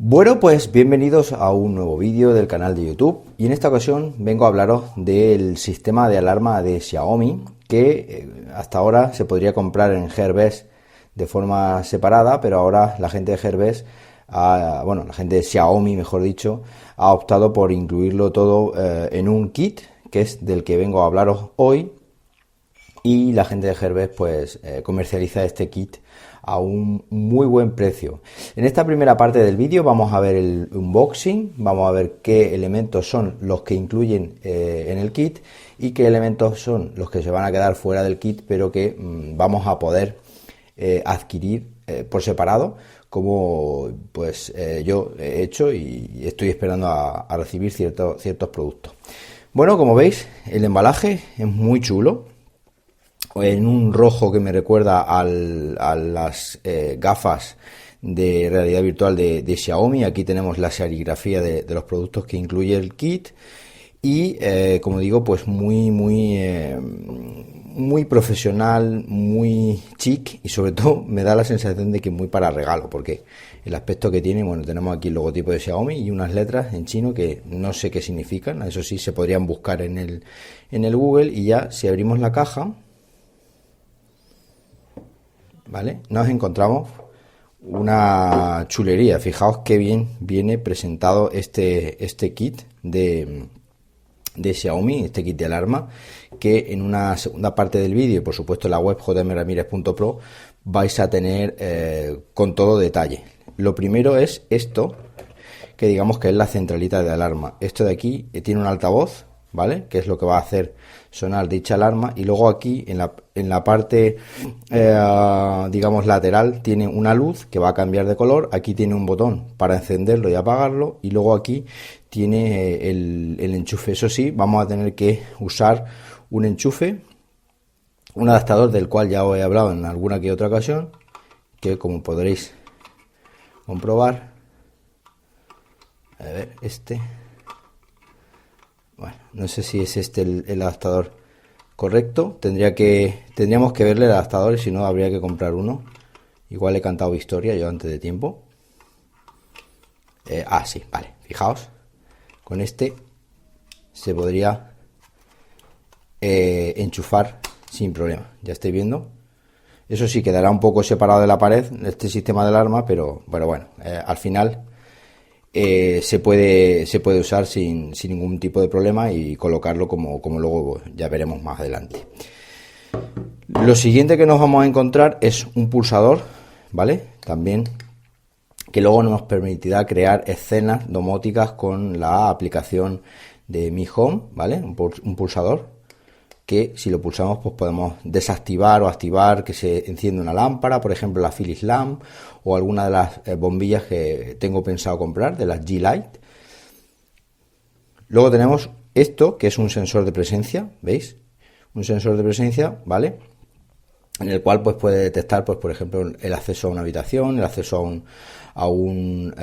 Bueno, pues bienvenidos a un nuevo vídeo del canal de YouTube y en esta ocasión vengo a hablaros del sistema de alarma de Xiaomi que hasta ahora se podría comprar en Gearbest de forma separada, pero ahora la gente de Gearbest, la gente de Xiaomi mejor dicho, ha optado por incluirlo todo en un kit que es del que vengo a hablaros hoy, y la gente de Gearbest pues comercializa este kit a un muy buen precio. En esta primera parte del vídeo vamos a ver el unboxing, vamos a ver qué elementos son los que incluyen en el kit y qué elementos son los que se van a quedar fuera del kit, pero que vamos a poder adquirir por separado, como pues yo he hecho y estoy esperando a recibir ciertos productos. Bueno, como veis, el embalaje es muy chulo, en un rojo que me recuerda a las gafas de realidad virtual de Xiaomi. Aquí tenemos la serigrafía de los productos que incluye el kit y como digo, pues muy profesional, muy chic, y sobre todo me da la sensación de que muy para regalo, porque el aspecto que tiene, bueno, tenemos aquí el logotipo de Xiaomi y unas letras en chino que no sé qué significan. Eso sí, se podrían buscar en el Google. Y ya si abrimos la caja, ¿vale?, nos encontramos una chulería. Fijaos qué bien viene presentado este kit de Xiaomi, este kit de alarma, que en una segunda parte del vídeo y por supuesto en la web jmramirez.pro vais a tener con todo detalle. Lo primero es esto, que digamos que es la centralita de alarma. Esto de aquí tiene un altavoz, ¿vale?, que es lo que va a hacer sonar dicha alarma, y luego aquí en la parte digamos lateral tiene una luz que va a cambiar de color. Aquí tiene un botón para encenderlo y apagarlo, y luego aquí tiene el enchufe. Eso sí, vamos a tener que usar un enchufe, un adaptador del cual ya os he hablado en alguna que otra ocasión, que como podréis comprobar, a ver, bueno, no sé si es este el adaptador correcto. Tendríamos que verle el adaptador, y si no habría que comprar uno. Igual he cantado historia yo antes de tiempo. Sí, vale, fijaos, con este se podría enchufar sin problema. Ya estáis viendo. Eso sí, quedará un poco separado de la pared este sistema de alarma, pero bueno, al final se puede usar sin ningún tipo de problema y colocarlo como luego ya veremos más adelante. Lo siguiente que nos vamos a encontrar es un pulsador, ¿vale?, también, que luego nos permitirá crear escenas domóticas con la aplicación de Mi Home, ¿vale?, un pulsador que si lo pulsamos pues podemos desactivar o activar que se encienda una lámpara, por ejemplo la Philips Lamp o alguna de las bombillas que tengo pensado comprar, de las G-Light. Luego tenemos esto, que es un sensor de presencia, ¿veis? Un sensor de presencia, ¿vale?, en el cual pues puede detectar, pues por ejemplo, el acceso a una habitación, el acceso a un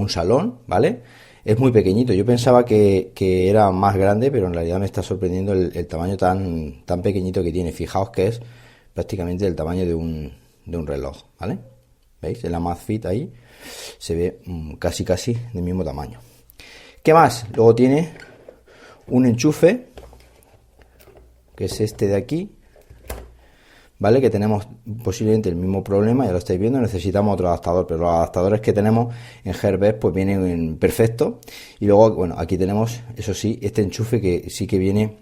salón, ¿vale? Es muy pequeñito. Yo pensaba que era más grande, pero en realidad me está sorprendiendo el tamaño tan pequeñito que tiene. Fijaos que es prácticamente el tamaño de un reloj, ¿vale? ¿Veis? En la Amazfit ahí se ve casi del mismo tamaño. ¿Qué más? Luego tiene un enchufe, que es este de aquí, ¿vale?, que tenemos posiblemente el mismo problema, ya lo estáis viendo, necesitamos otro adaptador, pero los adaptadores que tenemos en Gearbest pues vienen perfectos. Y luego, bueno, aquí tenemos, eso sí, este enchufe que sí que viene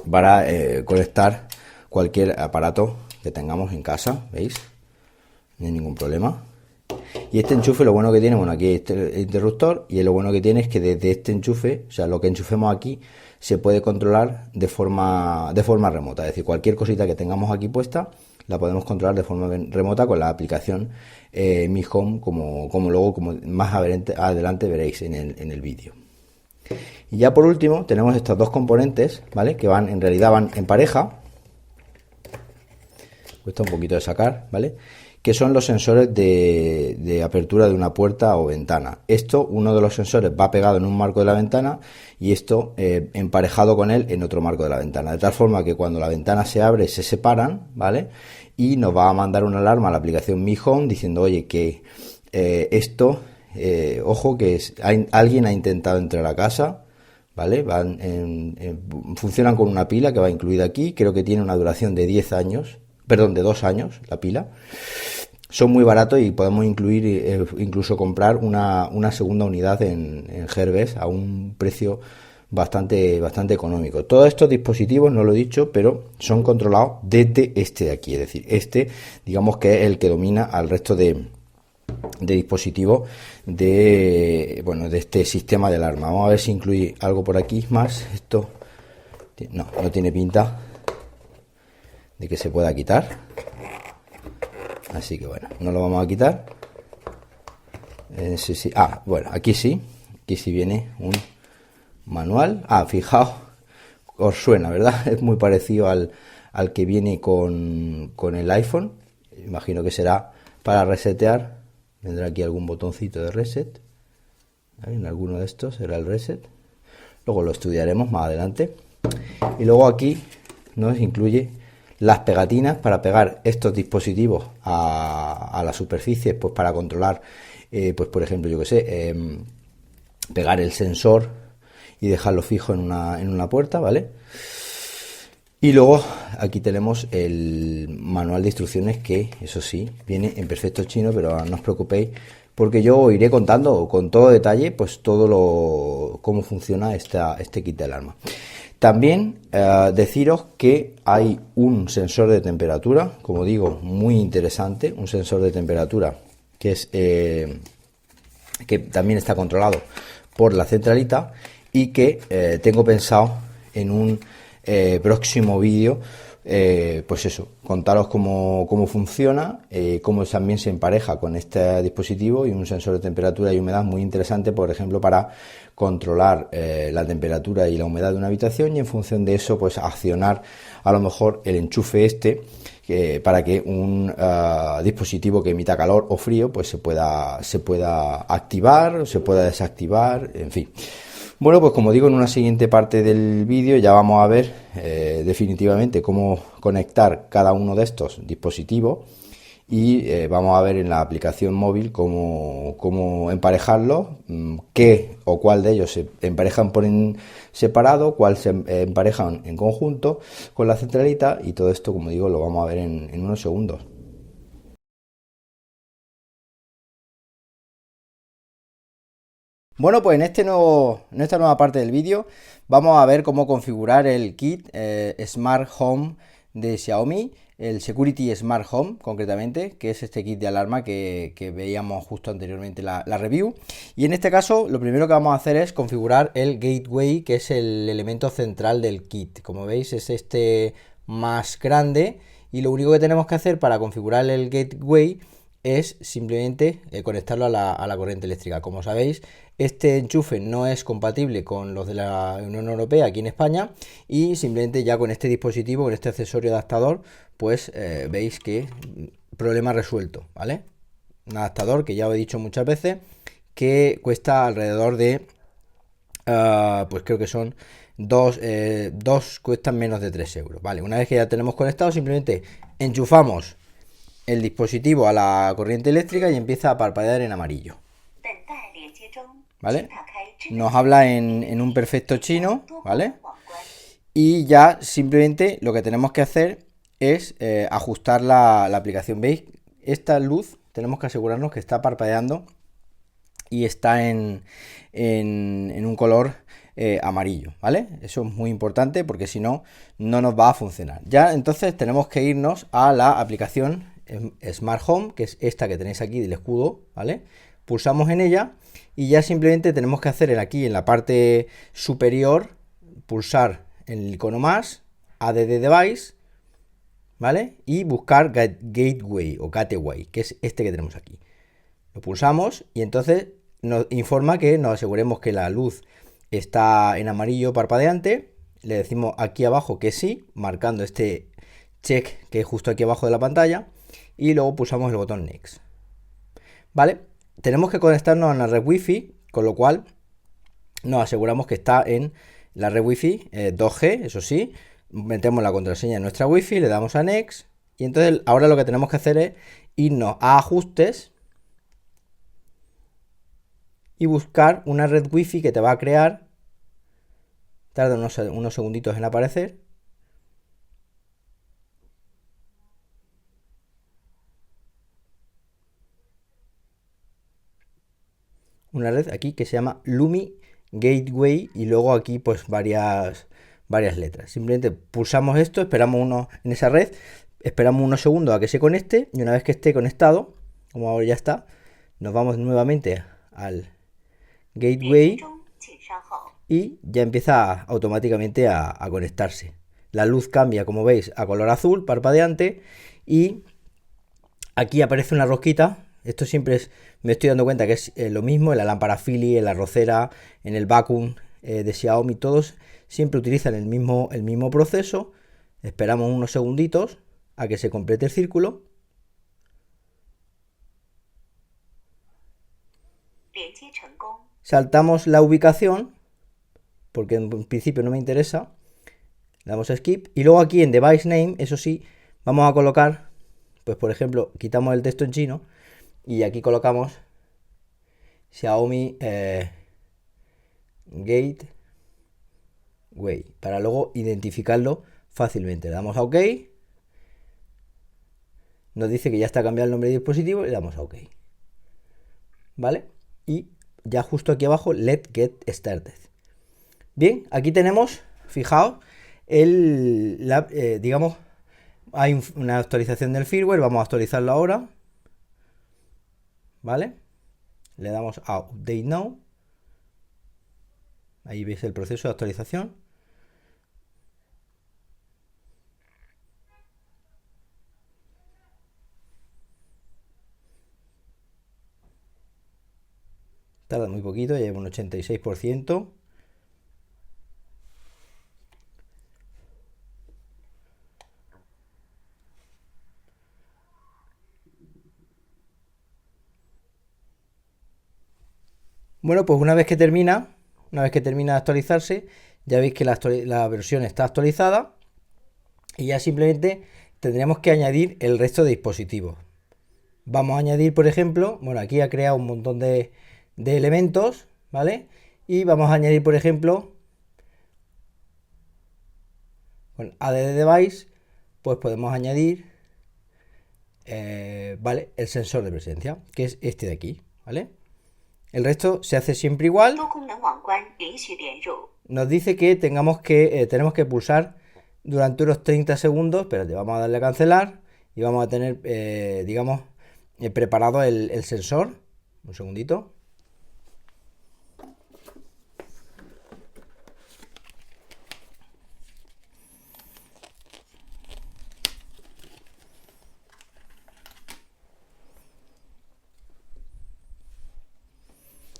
para conectar cualquier aparato que tengamos en casa, ¿veis? No hay ningún problema. Y este enchufe, lo bueno que tiene, bueno, aquí está el interruptor, y lo bueno que tiene es que desde este enchufe, o sea, lo que enchufemos aquí, se puede controlar de forma remota. Es decir, cualquier cosita que tengamos aquí puesta la podemos controlar de forma remota con la aplicación Mi Home, como luego más adelante veréis en el vídeo. Y ya por último tenemos estos dos componentes, ¿vale?, que en realidad van en pareja. Cuesta un poquito de sacar, ¿vale?, que son los sensores de apertura de una puerta o ventana. Uno de los sensores va pegado en un marco de la ventana y esto emparejado con él en otro marco de la ventana, de tal forma que cuando la ventana se abre se separan, ¿vale?, y nos va a mandar una alarma a la aplicación Mi Home diciendo, oye, que esto ojo que alguien ha intentado entrar a casa, ¿vale? Funcionan con una pila que va incluida aquí, creo que tiene una duración de 10 años, perdón, de 2 años la pila. Son muy baratos y podemos incluir, incluso comprar una segunda unidad en Gearbest a un precio bastante económico. Todos estos dispositivos, no lo he dicho, pero son controlados desde este de aquí, es decir, este digamos que es el que domina al resto de dispositivos de este sistema de alarma. Vamos a ver si incluye algo por aquí más. Esto no tiene pinta de que se pueda quitar, así que bueno, no lo vamos a quitar. Sí. Bueno, aquí sí viene un manual. Fijaos, os suena, ¿verdad? Es muy parecido al que viene con el iPhone. Imagino que será para resetear. Vendrá aquí algún botoncito de reset. En alguno de estos será el reset. Luego lo estudiaremos más adelante. Y luego aquí nos incluye las pegatinas para pegar estos dispositivos a las superficies, pues para controlar, pues por ejemplo, yo que sé, pegar el sensor y dejarlo fijo en una puerta, ¿vale? Y luego aquí tenemos el manual de instrucciones, que eso sí, viene en perfecto chino, pero no os preocupéis porque yo os iré contando con todo detalle pues cómo funciona este kit de alarma. También deciros que hay un sensor de temperatura, como digo, muy interesante, un sensor de temperatura que es que también está controlado por la centralita y que tengo pensado en un próximo vídeo, pues eso, contaros cómo funciona, cómo también se empareja con este dispositivo, y un sensor de temperatura y humedad muy interesante, por ejemplo, para controlar la temperatura y la humedad de una habitación, y en función de eso pues accionar a lo mejor el enchufe para que un dispositivo que emita calor o frío pues se pueda activar o se pueda desactivar, en fin. Bueno, pues como digo, en una siguiente parte del vídeo ya vamos a ver definitivamente cómo conectar cada uno de estos dispositivos, y vamos a ver en la aplicación móvil cómo emparejarlos, qué o cuál de ellos se emparejan por separado, cuál se emparejan en conjunto con la centralita, y todo esto, como digo, lo vamos a ver en unos segundos. Bueno, pues en esta nueva parte del vídeo vamos a ver cómo configurar el kit Smart Home de Xiaomi, el Security Smart Home concretamente, que es este kit de alarma que veíamos justo anteriormente la review. Y en este caso lo primero que vamos a hacer es configurar el gateway, que es el elemento central del kit. Como veis, es este más grande, y lo único que tenemos que hacer para configurar el gateway es simplemente conectarlo a la corriente eléctrica. Como sabéis, este enchufe no es compatible con los de la Unión Europea aquí en España, y simplemente ya con este dispositivo, con este accesorio adaptador, pues veis que problema resuelto, ¿vale? Un adaptador que ya os he dicho muchas veces que cuesta alrededor de, pues creo que son dos cuestan menos de 3 euros, ¿vale? Una vez que ya tenemos conectado, simplemente enchufamos el dispositivo a la corriente eléctrica y empieza a parpadear en amarillo, ¿vale? Nos habla en un perfecto chino, ¿vale? Y ya simplemente lo que tenemos que hacer es ajustar la aplicación. ¿Veis? Esta luz tenemos que asegurarnos que está parpadeando y está en un color amarillo, ¿vale? Eso es muy importante porque si no, no nos va a funcionar. Ya entonces tenemos que irnos a la aplicación Smart Home, que es esta que tenéis aquí del escudo, ¿vale? Pulsamos en ella y ya simplemente tenemos que hacer aquí en la parte superior, pulsar en el icono más, Add Device, ¿vale? Y buscar Gateway o Gateway, que es este que tenemos aquí. Lo pulsamos y entonces nos informa que nos aseguremos que la luz está en amarillo parpadeante. Le decimos aquí abajo que sí, marcando este check que es justo aquí abajo de la pantalla, y luego pulsamos el botón Next. ¿Vale? Tenemos que conectarnos a la red Wi-Fi, con lo cual nos aseguramos que está en la red Wi-Fi 2G, eso sí. Metemos la contraseña en nuestra Wi-Fi, le damos a Next, y entonces ahora lo que tenemos que hacer es irnos a ajustes, y buscar una red wifi que te va a crear. Tarda unos segunditos en aparecer. Una red aquí que se llama Lumi Gateway y luego aquí pues varias letras. Simplemente pulsamos esto, esperamos en esa red, esperamos unos segundos a que se conecte y una vez que esté conectado, como ahora ya está, nos vamos nuevamente al Gateway y ya empieza automáticamente a conectarse. La luz cambia, como veis, a color azul, parpadeante, y aquí aparece una rosquita. Esto siempre me estoy dando cuenta que es lo mismo en la lámpara Philips, en la rocera, en el vacuum de Xiaomi, todos siempre utilizan el mismo proceso. Esperamos unos segunditos a que se complete el círculo. Saltamos la ubicación, porque en principio no me interesa. Damos a skip y luego aquí en device name, eso sí, vamos a colocar, pues por ejemplo, quitamos el texto en chino y aquí colocamos Xiaomi Gateway para luego identificarlo fácilmente. Le damos a OK, nos dice que ya está cambiado el nombre de dispositivo y le damos a OK, ¿vale? Y ya justo aquí abajo, let's get started. Bien, aquí tenemos, fijaos, digamos, hay una actualización del firmware, vamos a actualizarlo ahora, ¿vale? Le damos a Update Now, ahí veis el proceso de actualización. Tarda muy poquito, lleva un 86%. Bueno, pues una vez que termina de actualizarse, ya veis que la versión está actualizada y ya simplemente tendríamos que añadir el resto de dispositivos. Vamos a añadir, por ejemplo, bueno, aquí ha creado un montón de elementos, ¿vale? Y vamos a añadir, por ejemplo, con add device, pues podemos añadir, ¿vale? El sensor de presencia, que es este de aquí, ¿vale? El resto se hace siempre igual. Nos dice que tenemos que pulsar durante unos 30 segundos. Espérate, vamos a darle a cancelar y vamos a tener, digamos, preparado el sensor. Un segundito.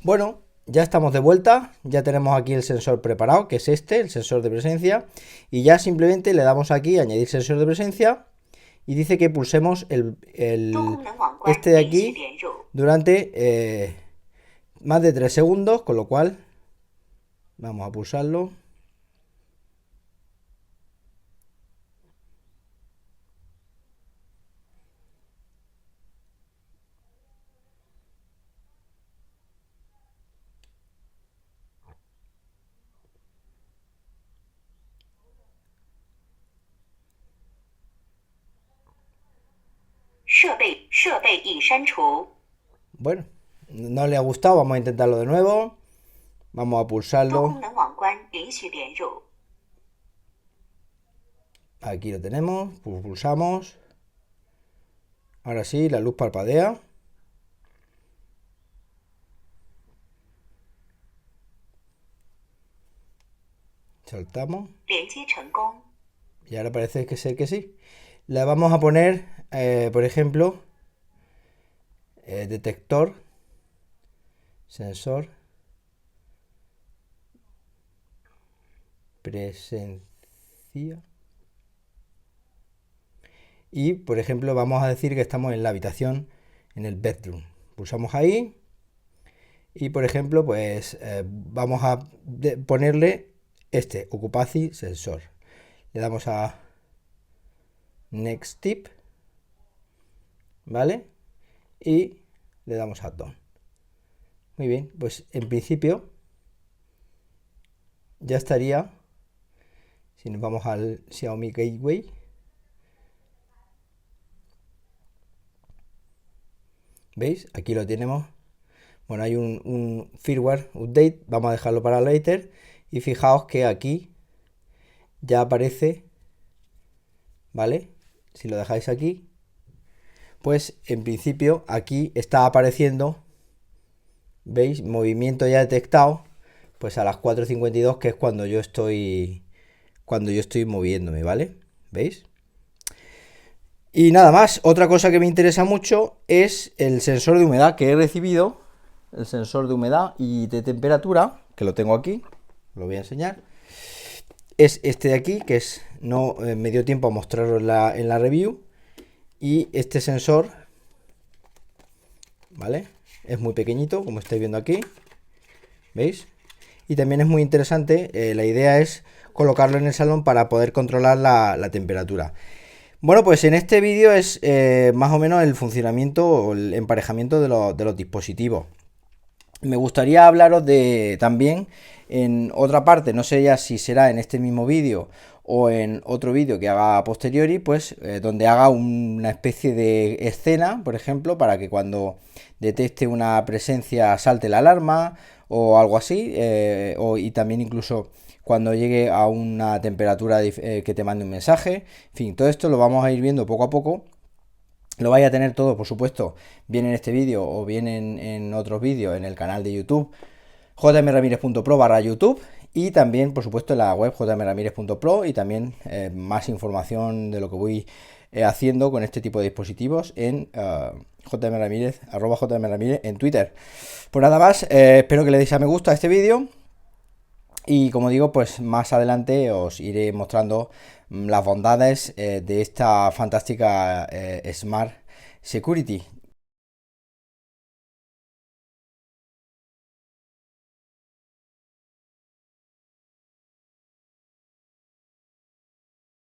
Bueno, ya estamos de vuelta, ya tenemos aquí el sensor preparado, que es este, el sensor de presencia, y ya simplemente le damos aquí añadir sensor de presencia y dice que pulsemos este de aquí durante más de 3 segundos, con lo cual vamos a pulsarlo. Bueno, no le ha gustado, vamos a intentarlo de nuevo. Vamos a pulsarlo. Aquí lo tenemos, pulsamos. Ahora sí, la luz parpadea. Saltamos. Y ahora parece que ser que sí. Le vamos a poner, por ejemplo, detector, sensor, presencia. Y, por ejemplo, vamos a decir que estamos en la habitación, en el bedroom. Pulsamos ahí. Y, por ejemplo, pues vamos a ponerle este, occupancy sensor. Le damos a Next Tip, ¿vale? Y le damos a Done. Muy bien, pues en principio ya estaría. Si nos vamos al Xiaomi Gateway, ¿veis? Aquí lo tenemos. Bueno, hay un firmware update, vamos a dejarlo para later. Y fijaos que aquí ya aparece, ¿vale? Si lo dejáis aquí, pues en principio aquí está apareciendo, ¿veis? Movimiento ya detectado, pues a las 4:52, que es cuando yo estoy moviéndome, ¿vale? ¿Veis? Y nada más, otra cosa que me interesa mucho es el sensor de humedad que he recibido, el sensor de humedad y de temperatura, que lo tengo aquí, lo voy a enseñar. Es este de aquí, que es no me dio tiempo a mostrarlo en la review. Y este sensor, ¿vale? Es muy pequeñito, como estáis viendo aquí, ¿veis? Y también es muy interesante, la idea es colocarlo en el salón para poder controlar la temperatura. Bueno, pues en este vídeo es más o menos el funcionamiento o el emparejamiento de los dispositivos. Me gustaría hablaros de también en otra parte, no sé ya si será en este mismo vídeo o en otro vídeo que haga a posteriori, pues donde haga una especie de escena, por ejemplo, para que cuando detecte una presencia salte la alarma o algo así, y también incluso cuando llegue a una temperatura que te mande un mensaje. En fin, todo esto lo vamos a ir viendo poco a poco. Lo vais a tener todo, por supuesto, bien en este vídeo o bien en otros vídeos en el canal de YouTube jmramirez.pro/YouTube, y también, por supuesto, en la web jmramirez.pro, y también más información de lo que voy haciendo con este tipo de dispositivos en jmramirez, @jmramirez en Twitter. Pues nada más, espero que le deis a me gusta a este vídeo. Y como digo, pues más adelante os iré mostrando las bondades de esta fantástica Smart Security